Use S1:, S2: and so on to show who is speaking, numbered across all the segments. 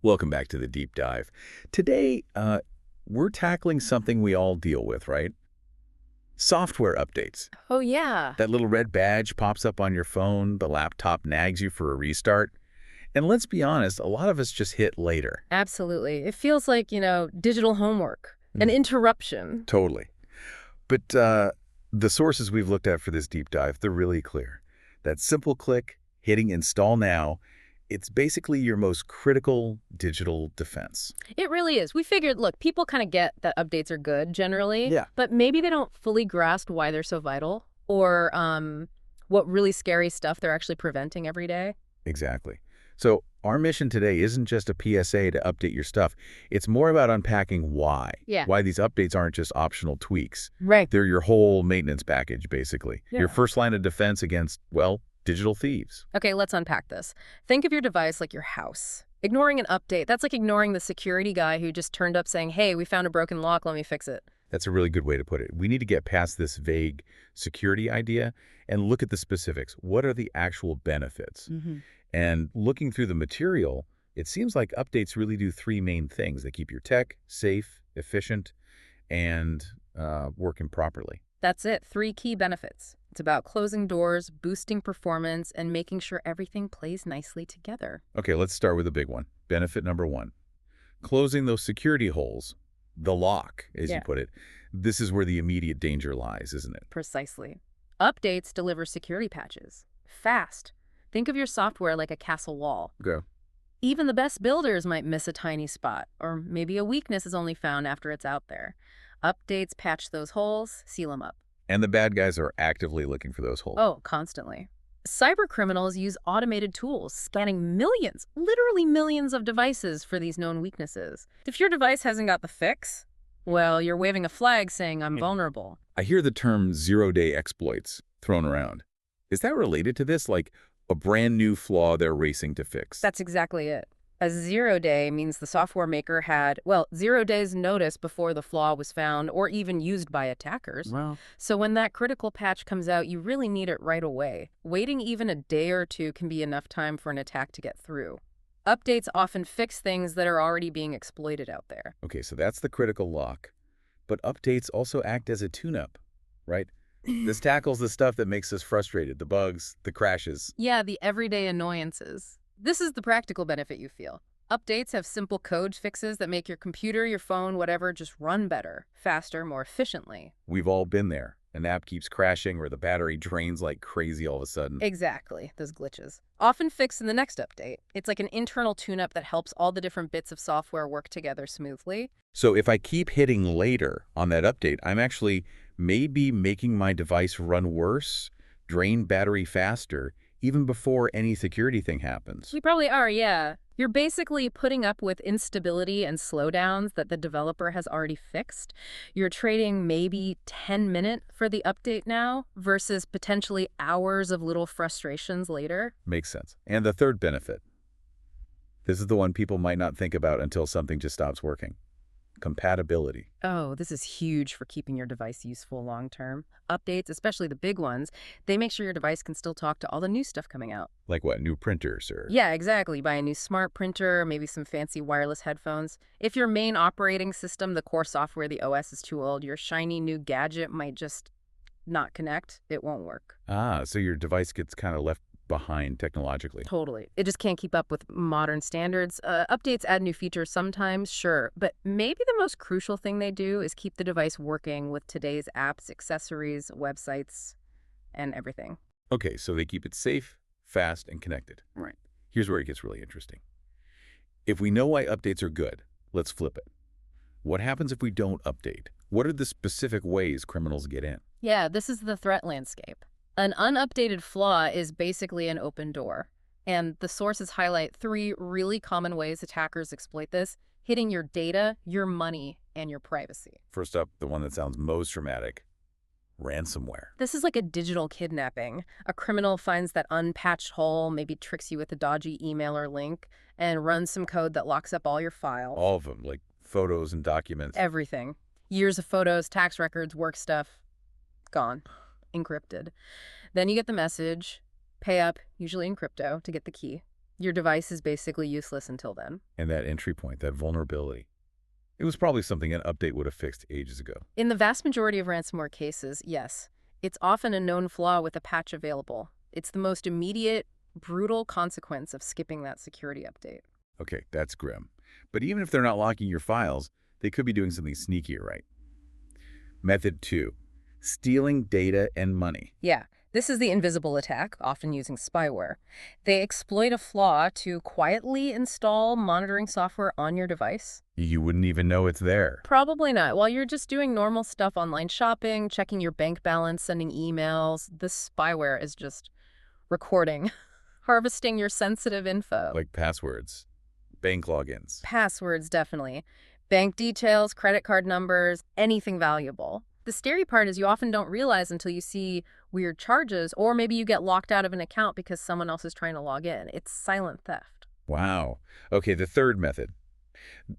S1: Welcome back to the deep dive. Today, we're tackling something we all deal with, right? Software updates.
S2: Oh, yeah.
S1: That little red badge pops up on your phone, the laptop nags you for a restart. And let's be honest, a lot of us just hit later.
S2: Absolutely. It feels like, digital homework, an
S1: Mm.
S2: interruption.
S1: Totally. But the sources we've looked at for this deep dive, they're really clear. That simple click, hitting install now, it's basically your most critical digital defense.
S2: It really is. We figured, look, people kind of get that updates are good generally,
S1: Yeah.
S2: but maybe they don't fully grasp why they're so vital or what really scary stuff they're actually preventing every day.
S1: Exactly. So our mission today isn't just a PSA to update your stuff. It's more about unpacking
S2: Yeah.
S1: why these updates aren't just optional tweaks.
S2: Right.
S1: They're your whole maintenance package, basically.
S2: Yeah.
S1: Your first line of defense against, well, digital thieves.
S2: Okay, let's unpack this. Think of your device like your house. Ignoring an update, that's like ignoring the security guy who just turned up saying, hey, we found a broken lock, let me fix it.
S1: That's a really good way to put it. We need to get past this vague security idea and look at the specifics. What are the actual benefits? And looking through the material, it seems like updates really do three main things. They keep your tech safe, efficient, and working properly.
S2: That's it. 3 key benefits. It's about closing doors, boosting performance, and making sure everything plays nicely together.
S1: Okay, let's start with the big one. Benefit number one, closing those security holes, the lock, as you put it. This is where the immediate danger lies, isn't it?
S2: Precisely. Updates deliver security patches. Fast. Think of your software like a castle wall.
S1: Go.
S2: Even the best builders might miss a tiny spot, or maybe a weakness is only found after it's out there. Updates patch those holes, seal them up.
S1: And the bad guys are actively looking for those holes.
S2: Oh, constantly. Cyber criminals use automated tools, scanning millions, literally millions of devices for these known weaknesses. If your device hasn't got the fix, well, you're waving a flag saying I'm vulnerable.
S1: I hear the term zero-day exploits thrown around. Is that related to this? Like a brand new flaw they're racing to fix?
S2: That's exactly it. A 0-day means the software maker had, 0 days notice before the flaw was found or even used by attackers.
S1: Well,
S2: So when that critical patch comes out, you really need it right away. Waiting even a day or two can be enough time for an attack to get through. Updates often fix things that are already being exploited out there.
S1: okay, so that's the critical lock. But updates also act as a tune-up, right? This tackles the stuff that makes us frustrated, the bugs, the crashes.
S2: Yeah, the everyday annoyances. This is the practical benefit you feel. Updates have simple code fixes that make your computer, your phone, whatever, just run better, faster, more efficiently.
S1: We've all been there. An app keeps crashing or the battery drains like crazy all of a sudden.
S2: Exactly, those glitches. Often fixed in the next update. It's like an internal tune-up that helps all the different bits of software work together smoothly.
S1: So if I keep hitting later on that update, I'm actually maybe making my device run worse, drain battery faster, even before any security thing happens.
S2: We probably are, yeah. You're basically putting up with instability and slowdowns that the developer has already fixed. You're trading maybe 10 minutes for the update now versus potentially hours of little frustrations later.
S1: Makes sense. And the third benefit. This is the one people might not think about until something just stops working. Compatibility.
S2: Oh, this is huge for keeping your device useful long term. Updates, especially the big ones, they make sure your device can still talk to all the new stuff coming out.
S1: Like what, new printers or...
S2: Yeah, exactly. Buy a new smart printer, maybe some fancy wireless headphones. If your main operating system, the core software, the OS is too old, your shiny new gadget might just not connect. It won't work.
S1: Ah, so your device gets kind of left behind technologically.
S2: Totally. It just can't keep up with modern standards. Updates add new features sometimes, sure, but maybe the most crucial thing they do is keep the device working with today's apps, accessories, websites, and everything.
S1: Okay, so they keep it safe, fast, and connected.
S2: Right.
S1: Here's where it gets really interesting. If we know why updates are good, let's flip it. What happens if we don't update? What are the specific ways criminals get in?
S2: Yeah, this is the threat landscape. An unupdated flaw is basically an open door. And the sources highlight 3 really common ways attackers exploit this: hitting your data, your money, and your privacy.
S1: First up, the one that sounds most dramatic, ransomware.
S2: This is like a digital kidnapping. A criminal finds that unpatched hole, maybe tricks you with a dodgy email or link, and runs some code that locks up all your files.
S1: All of them, like photos and documents.
S2: Everything. Years of photos, tax records, work stuff. Gone. Encrypted. Then you get the message, pay up, usually in crypto, to get the key. Your device is basically useless until then.
S1: And that entry point, that vulnerability, it was probably something an update would have fixed ages ago.
S2: In the vast majority of ransomware cases, yes. It's often a known flaw with a patch available. It's the most immediate, brutal consequence of skipping that security update.
S1: Okay, that's grim. But even if they're not locking your files, they could be doing something sneakier, right? Method 2, stealing data and money.
S2: Yeah, this is the invisible attack, often using spyware. They exploit a flaw to quietly install monitoring software on your device.
S1: You wouldn't even know it's there.
S2: Probably not. While you're just doing normal stuff, online shopping, checking your bank balance, sending emails, the spyware is just recording, harvesting your sensitive info.
S1: Like passwords, bank logins.
S2: Passwords, definitely. Bank details, credit card numbers, anything valuable. The scary part is you often don't realize until you see weird charges, or maybe you get locked out of an account because someone else is trying to log in. It's silent theft.
S1: Wow. Okay, the third method.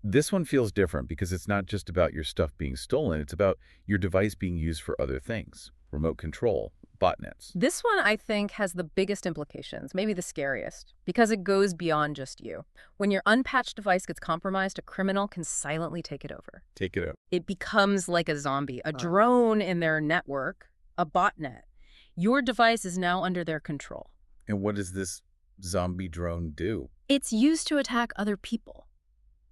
S1: This one feels different because it's not just about your stuff being stolen, it's about your device being used for other things. Remote control, botnets.
S2: This one, I think, has the biggest implications, maybe the scariest, because it goes beyond just you. When your unpatched device gets compromised, a criminal can silently take it over.
S1: Take it out.
S2: It becomes like a zombie, a drone in their network, a botnet. Your device is now under their control.
S1: And what does this zombie drone do?
S2: It's used to attack other people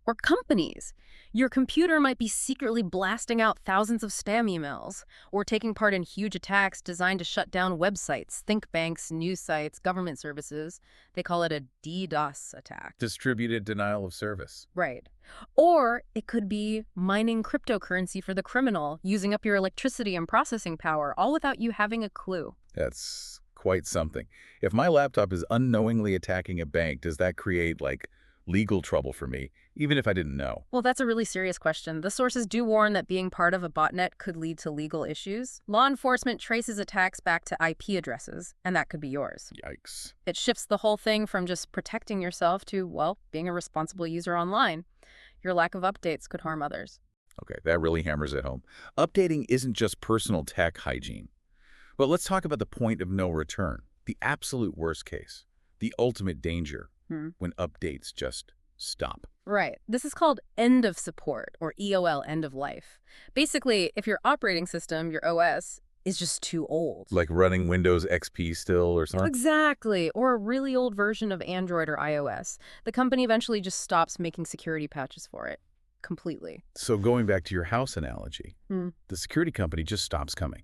S2: or companies. Your computer might be secretly blasting out thousands of spam emails or taking part in huge attacks designed to shut down websites, think banks, news sites, government services. They call it a DDoS attack.
S1: Distributed denial of service.
S2: Right. Or it could be mining cryptocurrency for the criminal, using up your electricity and processing power, all without you having a clue.
S1: That's quite something. If my laptop is unknowingly attacking a bank, does that create, like, legal trouble for me, even if I didn't know?
S2: Well, that's a really serious question. The sources do warn that being part of a botnet could lead to legal issues. Law enforcement traces attacks back to IP addresses, and that could be yours.
S1: Yikes.
S2: It shifts the whole thing from just protecting yourself to, well, being a responsible user online. Your lack of updates could harm others.
S1: Okay, that really hammers it home. Updating isn't just personal tech hygiene. But let's talk about the point of no return, the absolute worst case, the ultimate danger, when updates just stop.
S2: Right. This is called end of support, or EOL, end of life. Basically, if your operating system, your OS, is just too old.
S1: Like running Windows XP still or something?
S2: Exactly. Or a really old version of Android or iOS. The company eventually just stops making security patches for it. Completely.
S1: So going back to your house analogy, the security company just stops coming.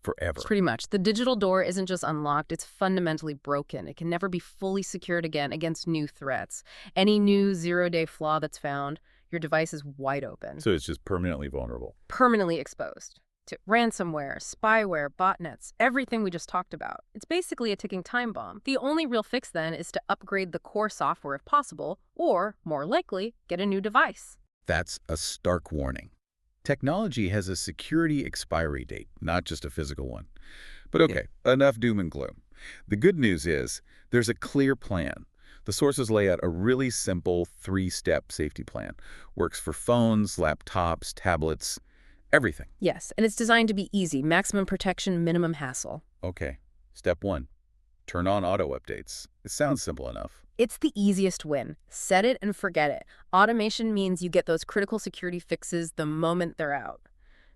S1: Forever.
S2: It's pretty much. The digital door isn't just unlocked, it's fundamentally broken. It can never be fully secured again against new threats. Any new zero-day flaw that's found, your device is wide open.
S1: So it's just permanently vulnerable.
S2: Permanently exposed to ransomware, spyware, botnets, everything we just talked about. It's basically a ticking time bomb. The only real fix then is to upgrade the core software if possible, or, more likely, get a new device.
S1: That's a stark warning. Technology has a security expiry date, not just a physical one. But okay, enough doom and gloom. The good news is there's a clear plan. The sources lay out a really simple 3-step safety plan. Works for phones, laptops, tablets, everything.
S2: Yes, and it's designed to be easy. Maximum protection, minimum hassle.
S1: Okay, step 1. Turn on auto updates. It sounds simple enough.
S2: It's the easiest win. Set it and forget it. Automation means you get those critical security fixes the moment they're out.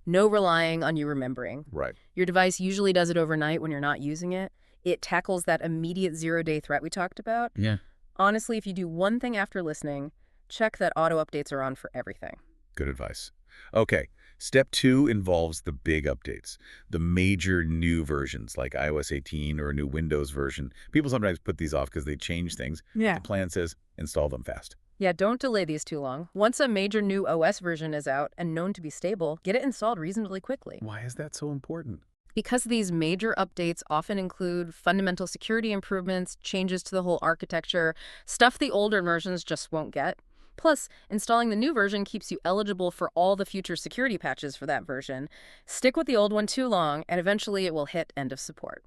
S2: No relying on you remembering.
S1: Right.
S2: Your device usually does it overnight when you're not using it. It tackles that immediate zero-day threat we talked about.
S1: Yeah.
S2: Honestly, if you do one thing after listening, check that auto updates are on for everything.
S1: Good advice. Okay, step 2 involves the big updates, the major new versions like iOS 18 or a new Windows version. People sometimes put these off because they change things.
S2: Yeah.
S1: The plan says install them fast.
S2: Yeah, don't delay these too long. Once a major new OS version is out and known to be stable, get it installed reasonably quickly.
S1: Why is that so important?
S2: Because these major updates often include fundamental security improvements, changes to the whole architecture, stuff the older versions just won't get. Plus, installing the new version keeps you eligible for all the future security patches for that version. Stick with the old one too long, and eventually it will hit end of support.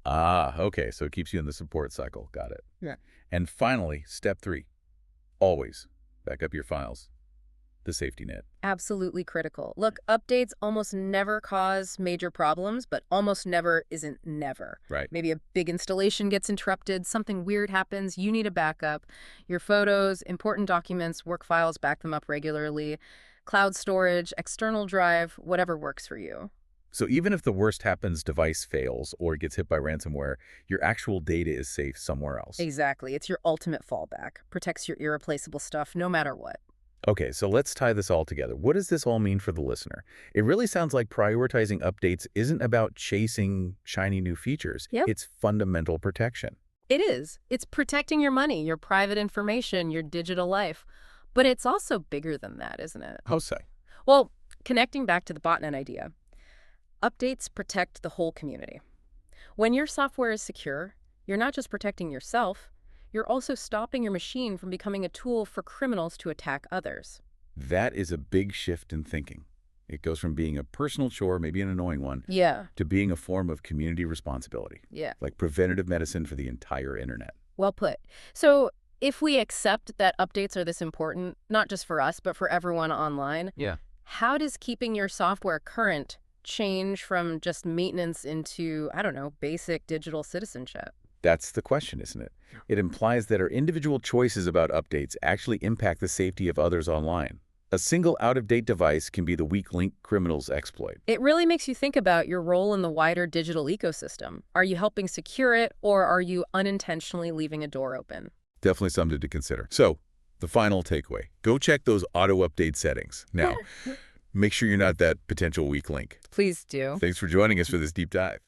S1: Ah, okay, so it keeps you in the support cycle. Got it.
S2: Yeah.
S1: And finally, step 3. Always back up your files. the safety net.
S2: Absolutely critical. Look, updates almost never cause major problems, but almost never isn't never.
S1: Right.
S2: Maybe a big installation gets interrupted, something weird happens, you need a backup. Your photos, important documents, work files, back them up regularly. Cloud storage, external drive, whatever works for you.
S1: So even if the worst happens, device fails or gets hit by ransomware, your actual data is safe somewhere else.
S2: Exactly. It's your ultimate fallback. Protects your irreplaceable stuff no matter what.
S1: Okay, so let's tie this all together. What does this all mean for the listener? It really sounds like prioritizing updates isn't about chasing shiny new features.
S2: Yep.
S1: It's fundamental protection.
S2: It is. It's protecting your money, your private information, your digital life. But it's also bigger than that, isn't it?
S1: How so?
S2: Well, connecting back to the botnet idea, updates protect the whole community. When your software is secure, you're not just protecting yourself, you're also stopping your machine from becoming a tool for criminals to attack others.
S1: That is a big shift in thinking. It goes from being a personal chore, maybe an annoying one,
S2: Yeah,
S1: to being a form of community responsibility,
S2: yeah.
S1: like preventative medicine for the entire internet.
S2: Well put. So if we accept that updates are this important, not just for us, but for everyone online,
S1: Yeah.
S2: how does keeping your software current change from just maintenance into, I don't know, basic digital citizenship?
S1: That's the question, isn't it? It implies that our individual choices about updates actually impact the safety of others online. A single out-of-date device can be the weak link criminals exploit.
S2: It really makes you think about your role in the wider digital ecosystem. Are you helping secure it, or are you unintentionally leaving a door open?
S1: Definitely something to consider. So, the final takeaway. Go check those auto-update settings. Now, make sure you're not that potential weak link.
S2: Please do.
S1: Thanks for joining us for this deep dive.